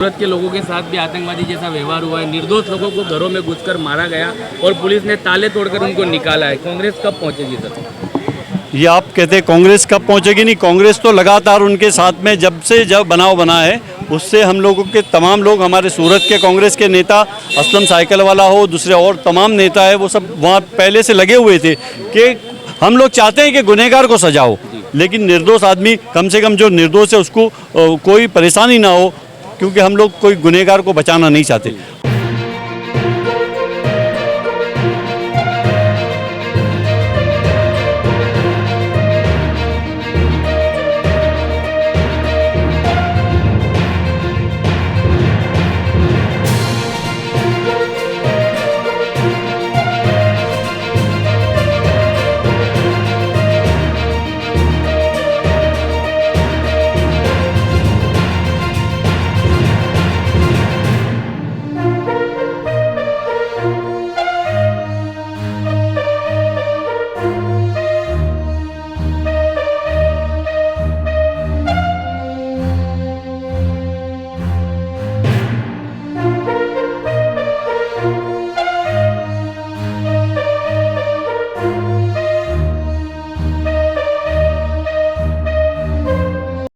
सूरत के लोगों के साथ भी आतंकवादी जैसा व्यवहार हुआ है। निर्दोष लोगों को घरों में घुसकर मारा गया और पुलिस ने ताले तोड़कर उनको निकाला है। कांग्रेस कब पहुंचेगी सर? ये आप कहते हैं कांग्रेस कब पहुंचेगी? नहीं, कांग्रेस तो लगातार उनके साथ में जब बनाव बना है उससे हम लोगों के तमाम लोग, हमारे सूरत के कांग्रेस के नेता असलम साइकिल वाला हो, दूसरे और तमाम नेता है, वो सब वहाँ पहले से लगे हुए थे कि हम लोग चाहते हैं कि गुनहगार को सजा हो, लेकिन निर्दोष आदमी, कम से कम जो निर्दोष है उसको कोई परेशानी ना हो, क्योंकि हम लोग कोई गुनहगार को बचाना नहीं चाहते।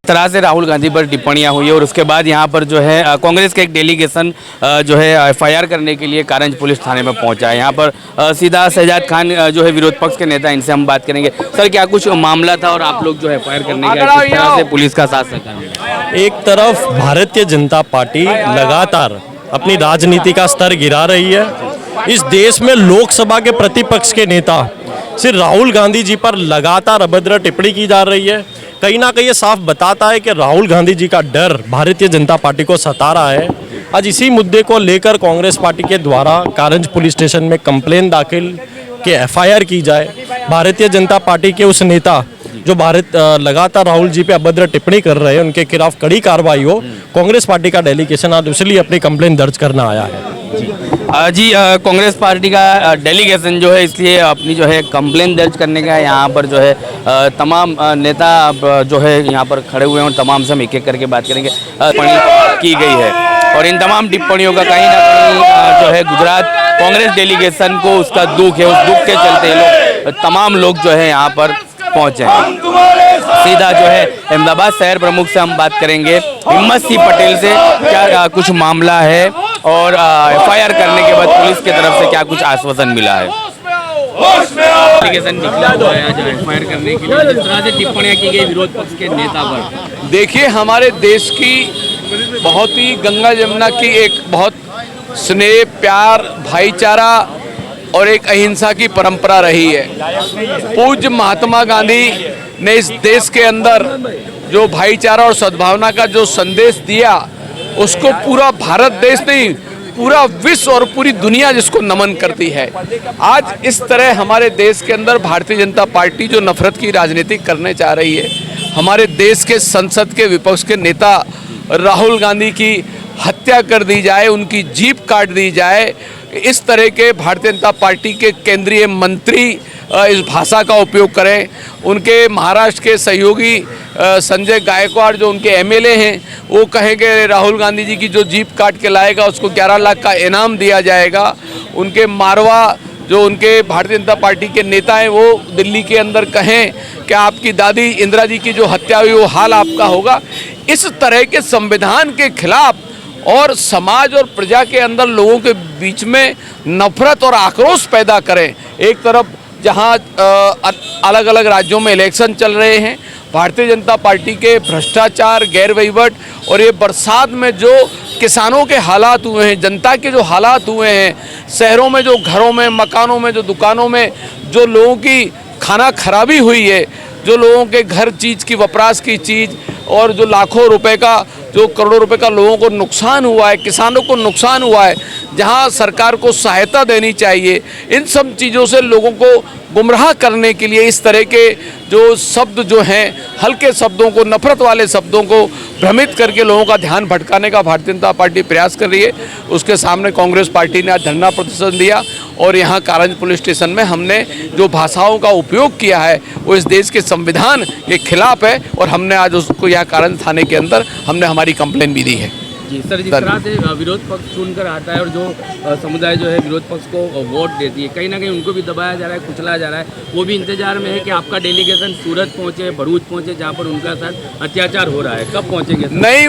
तरह से राहुल गांधी पर टिप्पणियां हुई और उसके बाद यहां पर जो है कांग्रेस का एक डेलीगेशन जो है एफआईआर करने के लिए कारंज पुलिस थाने में पहुंचा है। यहां पर सीधा शहजाद खान जो है विरोध पक्ष के नेता, इनसे हम बात करेंगे। सर, क्या कुछ मामला था और आप लोग जो है एफआईआर करने के किस तरह से पुलिस का साथ सहकार मिला? एक तरफ भारतीय जनता पार्टी लगातार अपनी राजनीति का स्तर गिरा रही है। इस देश में लोकसभा के प्रतिपक्ष के नेता श्री राहुल गांधी जी पर लगातार अभद्र टिप्पणी की जा रही है। कहीं ना कहीं ये साफ बताता है कि राहुल गांधी जी का डर भारतीय जनता पार्टी को सता रहा है। आज इसी मुद्दे को लेकर कांग्रेस पार्टी के द्वारा कारंज पुलिस स्टेशन में कंप्लेन दाखिल कि एफआईआर की जाए। भारतीय जनता पार्टी के उस नेता जो लगातार राहुल जी पे अभद्र टिप्पणी कर रहे हैं, उनके खिलाफ कड़ी कार्रवाई हो। कांग्रेस पार्टी का डेलीगेशन आज इसलिए अपनी कंप्लेन दर्ज करना आया है। जी, कांग्रेस पार्टी का डेलीगेशन जो है इसलिए अपनी जो है कंप्लेन दर्ज करने का यहाँ पर जो है तमाम नेता जो है यहाँ पर खड़े हुए हैं और तमाम से हम एक एक करके बात करेंगे। टिप्पणी की गई है और इन तमाम टिप्पणियों का कहीं ना कहीं जो है गुजरात कांग्रेस डेलीगेशन को उसका दुख है, उस दुख के चलते तमाम लोग जो है यहाँ पर पहुँचे हैं। सीधा जो है अहमदाबाद शहर प्रमुख से हम बात करेंगे, हिम्मत सिंह पटेल से। क्या कुछ मामला है और एफआईआर करने के बाद पुलिस की तरफ से क्या कुछ आश्वासन मिला है? निकला हुआ है आज एफआईआर करने के लिए, जिस तरह से टिप्पणियां की गई विरोध पक्ष के नेता पर। देखिए, हमारे देश की बहुत ही गंगा जमुना की एक बहुत स्नेह, प्यार, भाईचारा और एक अहिंसा की परंपरा रही है। पूज्य महात्मा गांधी ने इस देश के अंदर जो भाईचारा और सद्भावना का जो संदेश दिया, उसको पूरा भारत देश नहीं, पूरा विश्व और पूरी दुनिया जिसको नमन करती है। आज इस तरह हमारे देश के अंदर भारतीय जनता पार्टी जो नफरत की राजनीति करने चाह रही है, हमारे देश के संसद के विपक्ष के नेता राहुल गांधी की हत्या कर दी जाए, उनकी जीभ काट दी जाए, इस तरह के भारतीय जनता पार्टी के केंद्रीय मंत्री इस भाषा का उपयोग करें। उनके महाराष्ट्र के सहयोगी संजय गायकवाड़ जो उनके एमएलए हैं, वो कहेंगे राहुल गांधी जी की जो जीप काट के लाएगा उसको 11 लाख का इनाम दिया जाएगा। उनके मारवा जो उनके भारतीय जनता पार्टी के नेता हैं, वो दिल्ली के अंदर कहें कि आपकी दादी इंदिरा जी की जो हत्या हुई वो हाल आपका होगा। इस तरह के संविधान के खिलाफ और समाज और प्रजा के अंदर लोगों के बीच में नफरत और आक्रोश पैदा करें। एक तरफ जहां अलग अलग राज्यों में इलेक्शन चल रहे हैं, भारतीय जनता पार्टी के भ्रष्टाचार, गैर वहीवट और ये बरसात में जो किसानों के हालात हुए हैं, जनता के जो हालात हुए हैं, शहरों में जो घरों में, मकानों में, जो दुकानों में जो लोगों की खाना खराबी हुई है, जो लोगों के घर चीज़ की, वपराश की चीज़ और जो लाखों रुपए का, जो करोड़ों रुपए का लोगों को नुकसान हुआ है, किसानों को नुकसान हुआ है, जहां सरकार को सहायता देनी चाहिए, इन सब चीज़ों से लोगों को गुमराह करने के लिए इस तरह के जो शब्द जो हैं, हल्के शब्दों को, नफरत वाले शब्दों को भ्रमित करके लोगों का ध्यान भटकाने का भारतीय जनता पार्टी प्रयास कर रही है। उसके सामने कांग्रेस पार्टी ने आज धरना प्रदर्शन दिया और यहाँ कारंज पुलिस स्टेशन में हमने जो भाषाओं का उपयोग किया है वो इस देश के संविधान के खिलाफ है और हमने आज उसको यहाँ कारंज थाने के अंदर हमने हमारी कंप्लेन भी दी है। जी सर, जिस तरह से विरोध पक्ष चुनकर आता है और जो समुदाय जो है विरोध पक्ष को वोट देती है, कहीं ना कहीं उनको भी दबाया जा रहा है, कुचला जा रहा है। वो भी इंतजार में है कि आपका डेलीगेशन सूरत पहुंचे, भरूच पहुंचे, जहां पर उनका साथ अत्याचार हो रहा है। कब पहुंचेंगे सर? नहीं,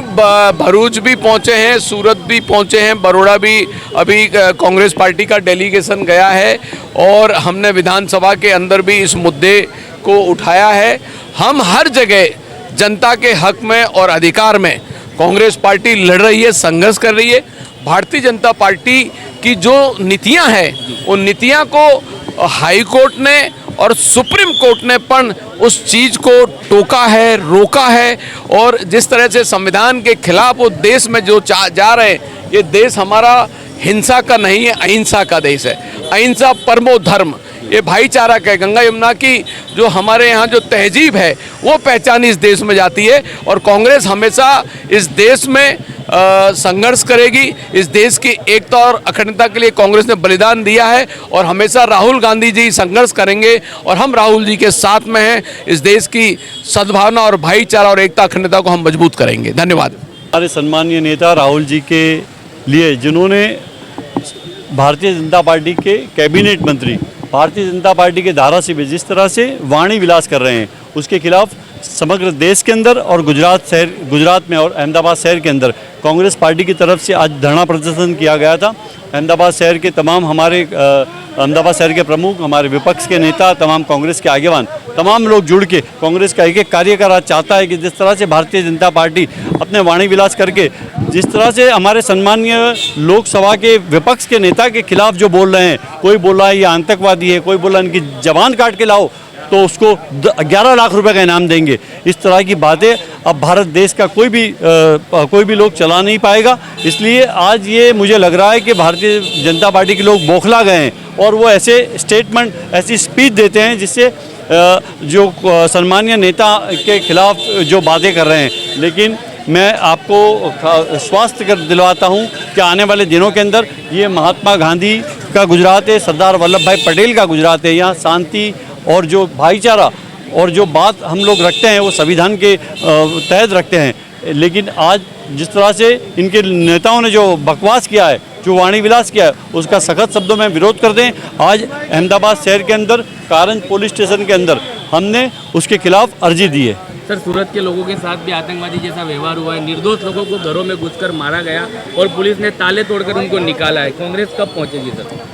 भरूच भी पहुंचे हैं, सूरत भी पहुंचे हैं, बड़ौदा भी अभी कांग्रेस पार्टी का डेलीगेशन गया है और हमने विधानसभा के अंदर भी इस मुद्दे को उठाया है। हम हर जगह जनता के हक में और अधिकार में कांग्रेस पार्टी लड़ रही है, संघर्ष कर रही है। भारतीय जनता पार्टी की जो नीतियां हैं, उन नीतियां को हाई कोर्ट ने और सुप्रीम कोर्ट ने पण उस चीज़ को टोका है, रोका है। और जिस तरह से संविधान के खिलाफ वो देश में जो जा रहे हैं, ये देश हमारा हिंसा का नहीं है, अहिंसा का देश है। अहिंसा परमो धर्म, ये भाईचारा का, गंगा यमुना की जो हमारे यहाँ जो तहजीब है वो पहचान इस देश में जाती है। और कांग्रेस हमेशा इस देश में संघर्ष करेगी। इस देश की एकता और अखंडता के लिए कांग्रेस ने बलिदान दिया है और हमेशा राहुल गांधी जी संघर्ष करेंगे और हम राहुल जी के साथ में हैं। इस देश की सद्भावना और भाईचारा और एकता अखंडता को हम मजबूत करेंगे। धन्यवाद। हमारे सम्मानीय नेता राहुल जी के लिए, जिन्होंने भारतीय जनता पार्टी के कैबिनेट मंत्री, भारतीय जनता पार्टी के धारासभ्य जिस तरह से वाणी विलास कर रहे हैं, उसके खिलाफ समग्र देश के अंदर और गुजरात में और अहमदाबाद शहर के अंदर कांग्रेस पार्टी की तरफ से आज धरना प्रदर्शन किया गया था। अहमदाबाद शहर के तमाम हमारे अहमदाबाद शहर के प्रमुख, हमारे विपक्ष के नेता, तमाम कांग्रेस के आगेवान, तमाम लोग जुड़ के कांग्रेस का एक एक कार्यकर्ता चाहता है कि जिस तरह से भारतीय जनता पार्टी अपने वाणी विलास करके जिस तरह से हमारे सम्मानीय लोकसभा के विपक्ष के नेता के खिलाफ जो बोल रहे हैं, कोई बोल रहा है ये आतंकवादी है, कोई बोल रहा है इनकी जबान काट के लाओ तो उसको 11 लाख रुपए का इनाम देंगे, इस तरह की बातें अब भारत देश का कोई भी लोग चला नहीं पाएगा। इसलिए आज ये मुझे लग रहा है कि भारतीय जनता पार्टी के लोग बौखला गए हैं और वो ऐसे स्टेटमेंट, ऐसी स्पीच देते हैं जिससे जो सम्मानीय नेता के खिलाफ जो बातें कर रहे हैं। लेकिन मैं आपको स्वास्थ्य कर दिलवाता हूं कि आने वाले दिनों के अंदर ये महात्मा गांधी का गुजरात है, सरदार वल्लभ भाई पटेल का गुजरात है। यहाँ शांति और जो भाईचारा और जो बात हम लोग रखते हैं वो संविधान के तहत रखते हैं। लेकिन आज जिस तरह से इनके नेताओं ने जो बकवास किया है, जो वाणी विलास किया है, उसका सख्त शब्दों में विरोध करते हैं। आज अहमदाबाद शहर के अंदर कारंज पुलिस स्टेशन के अंदर हमने उसके खिलाफ अर्जी दी है। सर, सूरत के लोगों के साथ भी आतंकवादी जैसा व्यवहार हुआ है, निर्दोष लोगों को घरों में घुसकर मारा गया और पुलिस ने ताले तोड़कर उनको निकाला है। कांग्रेस कब पहुंचेगी सर?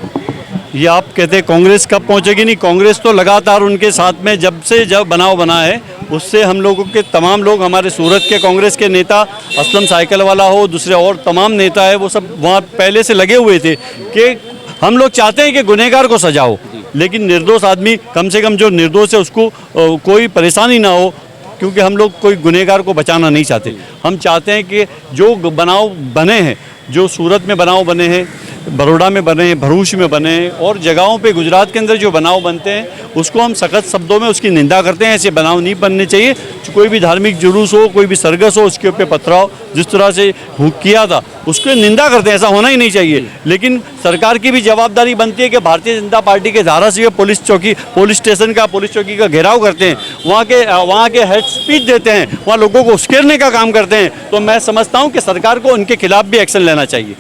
ये आप कहते हैं कांग्रेस कब पहुंचेगी? नहीं, कांग्रेस तो लगातार उनके साथ में जब बनाव बना है, उससे हम लोगों के तमाम लोग, हमारे सूरत के कांग्रेस के नेता असलम साइकिल वाला हो, दूसरे और तमाम नेता है, वो सब वहाँ पहले से लगे हुए थे कि हम लोग चाहते हैं कि गुनहगार को सजा हो, लेकिन निर्दोष आदमी, कम से कम जो निर्दोष है उसको कोई परेशानी ना हो, क्योंकि हम लोग कोई गुनहगार को बचाना नहीं चाहते। हम चाहते हैं कि जो बनाव बने हैं, जो सूरत में बनाव बने हैं, बड़ौदा में बने हैं, भरूच में बने हैं और जगहों पे गुजरात के अंदर जो बनाव बनते हैं, उसको हम सख्त शब्दों में उसकी निंदा करते हैं। ऐसे बनाव नहीं बनने चाहिए। कोई भी धार्मिक जुलूस हो, कोई भी सरगस हो, उसके ऊपर पथराव जिस तरह से किया था, उसकी निंदा करते हैं। ऐसा होना ही नहीं चाहिए। लेकिन सरकार की भी जवाबदारी बनती है कि भारतीय जनता पार्टी के धारासभ्य पुलिस स्टेशन का, पुलिस चौकी का घेराव करते हैं, वहाँ के हेड स्पीच देते हैं, वहाँ लोगों को उस्केरने का काम करते हैं। तो मैं समझता हूँ कि सरकार को उनके खिलाफ भी एक्शन लेना चाहिए।